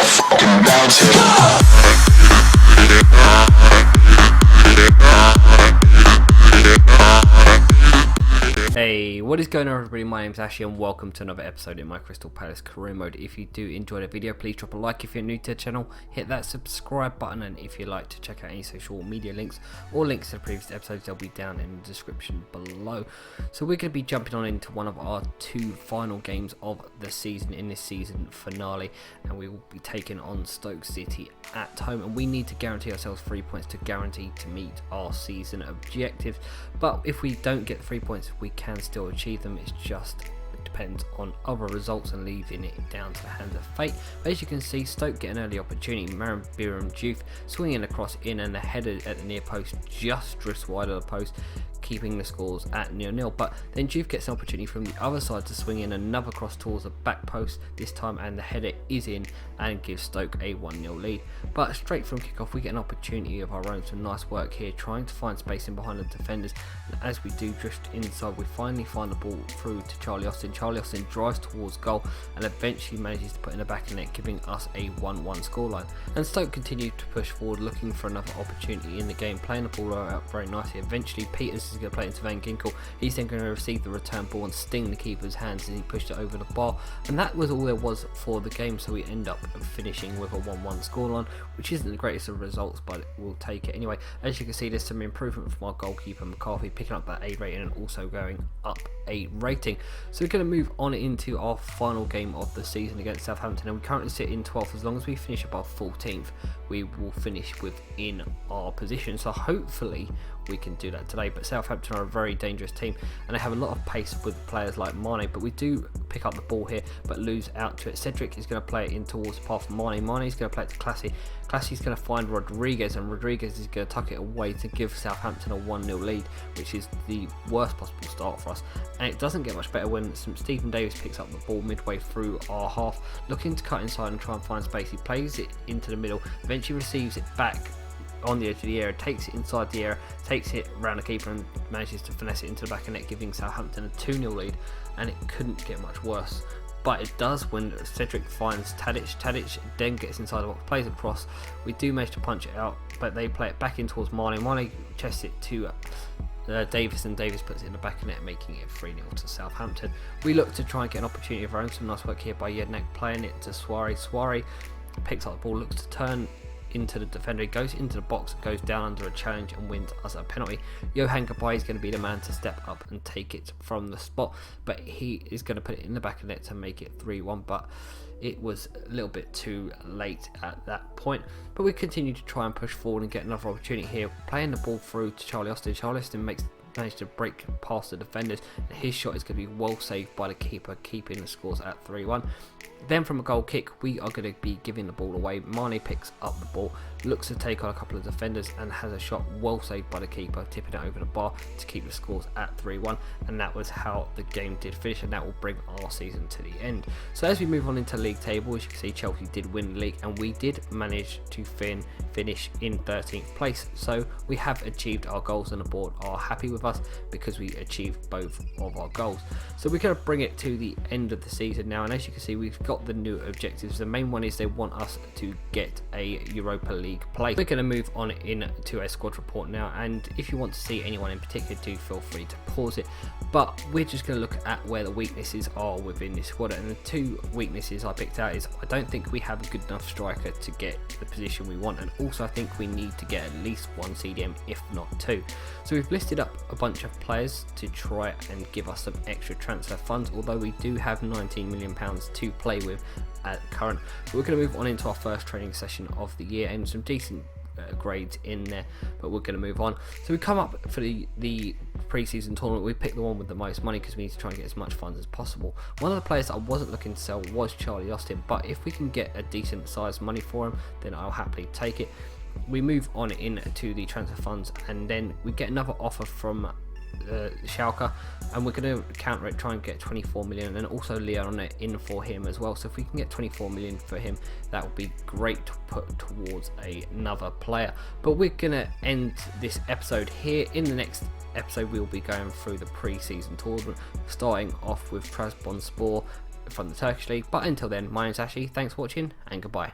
fucking bounce it. Hey, what is going on everybody? My name is Ashley and welcome to another episode in my Crystal Palace career mode. If you do enjoy the video, please drop a like. If you're new to the channel, hit that subscribe button, and if you'd like to check out any social media links or links to the previous episodes, they'll be down in the description below. So we're going to be jumping on into one of our two final games of the season in this season finale, and we will be taking on Stoke City at home, and we need to guarantee ourselves 3 points to guarantee to meet our season objectives. But if we don't get 3 points, we can still achieve them. It depends on other results and leaving it down to the hands of fate. But as you can see, Stoke get an early opportunity. Maran Biram Diouf swinging across in, and the header at the near post just drifts wide of the post, keeping the scores at 0-0. But then Diouf gets an opportunity from the other side to swing in another cross towards the back post this time, and the header is in and gives Stoke a 1-0 lead. But straight from kickoff, we get an opportunity of our own. Some nice work here, trying to find space in behind the defenders. And as we do drift inside, we finally find the ball through to Charlie Austin. Charlie Austin drives towards goal and eventually manages to put in the back of the net, giving us a 1-1 scoreline. And Stoke continued to push forward, looking for another opportunity in the game, playing the ball out very nicely. Eventually, Peters is going to play into Van Ginkel. He's then going to receive the return ball and sting the keeper's hands as he pushed it over the bar. And that was all there was for the game, so we end up finishing with a 1-1 scoreline, which isn't the greatest of results, but we'll take it anyway. As you can see, there's some improvement from our goalkeeper McCarthy, picking up that A rating and also going up a rating. So we're going to move on into our final game of the season against Southampton, and we currently sit in 12th. As long as we finish above 14th, we will finish within our position, so hopefully we can do that today. But Southampton are a very dangerous team, and they have a lot of pace with players like Mane, but we do pick up the ball here but lose out to it. Cedric is going to play it in towards the path of Mane. Mane is going to play it to Classy. Classy's going to find Rodriguez, and Rodriguez is going to tuck it away to give Southampton a 1-0 lead, which is the worst possible start for us. And it doesn't get much better when Stephen Davis picks up the ball midway through our half, looking to cut inside and try and find space. He plays it into the middle, eventually receives it back on the edge of the area, takes it inside the area, takes it around the keeper and manages to finesse it into the back of the net, giving Southampton a 2-0 lead. And it couldn't get much worse, but it does when Cedric finds Tadic. Tadic then gets inside the box, plays it across. We do manage to punch it out, but they play it back in towards Mane. Mane chests it to Davis, and Davis puts it in the back of net, making it 3-0 to Southampton. We look to try and get an opportunity of our own. Some nice work here by Jednak, playing it to Suarez. Suarez picks up the ball, looks to turn into the defender. He goes into the box, goes down under a challenge and wins us a penalty. Johan Gabai is going to be the man to step up and take it from the spot, but he is going to put it in the back of the net to make it 3-1, but it was a little bit too late at that point. But we continue to try and push forward and get another opportunity here, playing the ball through to Charlie Austin. Charlie Austin managed to break past the defenders, and his shot is going to be well saved by the keeper, keeping the scores at 3-1. Then from a goal kick, we are going to be giving the ball away. Mane picks up the ball, looks to take on a couple of defenders, and has a shot well saved by the keeper, tipping it over the bar to keep the scores at 3-1. And that was how the game did finish, and that will bring our season to the end. So as we move on into league table, as you can see, Chelsea did win the league, and we did manage to finish in 13th place. So we have achieved our goals, and the board are happy with us because we achieved both of our goals. So we're going to bring it to the end of the season now, and as you can see, we've got the new objectives. The main one is they want us to get a Europa League place. We're going to move on into a squad report now, and if you want to see anyone in particular, do feel free to pause it, but we're just going to look at where the weaknesses are within this squad. And the two weaknesses I picked out is I don't think we have a good enough striker to get the position we want, and also I think we need to get at least one CDM, if not two. So we've listed up a bunch of players to try and give us some extra transfer funds, although we do have £19 million to play with at current. But we're going to move on into our first training session of the year, and some decent grades in there, but we're going to move on. So we come up for the pre-season tournament. We picked the one with the most money because we need to try and get as much funds as possible. One of the players that I wasn't looking to sell was Charlie Austin, but if we can get a decent sized money for him, then I'll happily take it. We move on into the transfer funds, and then we get another offer from Schalke, and we're going to counter it, try and get 24 million, and also Leon in for him as well. So if we can get 24 million for him, that would be great to put towards another player. But we're going to end this episode here. In the next episode, we'll be going through the pre-season tournament, starting off with Trabzonspor from the Turkish League. But until then, my name's Ashley, thanks for watching and goodbye.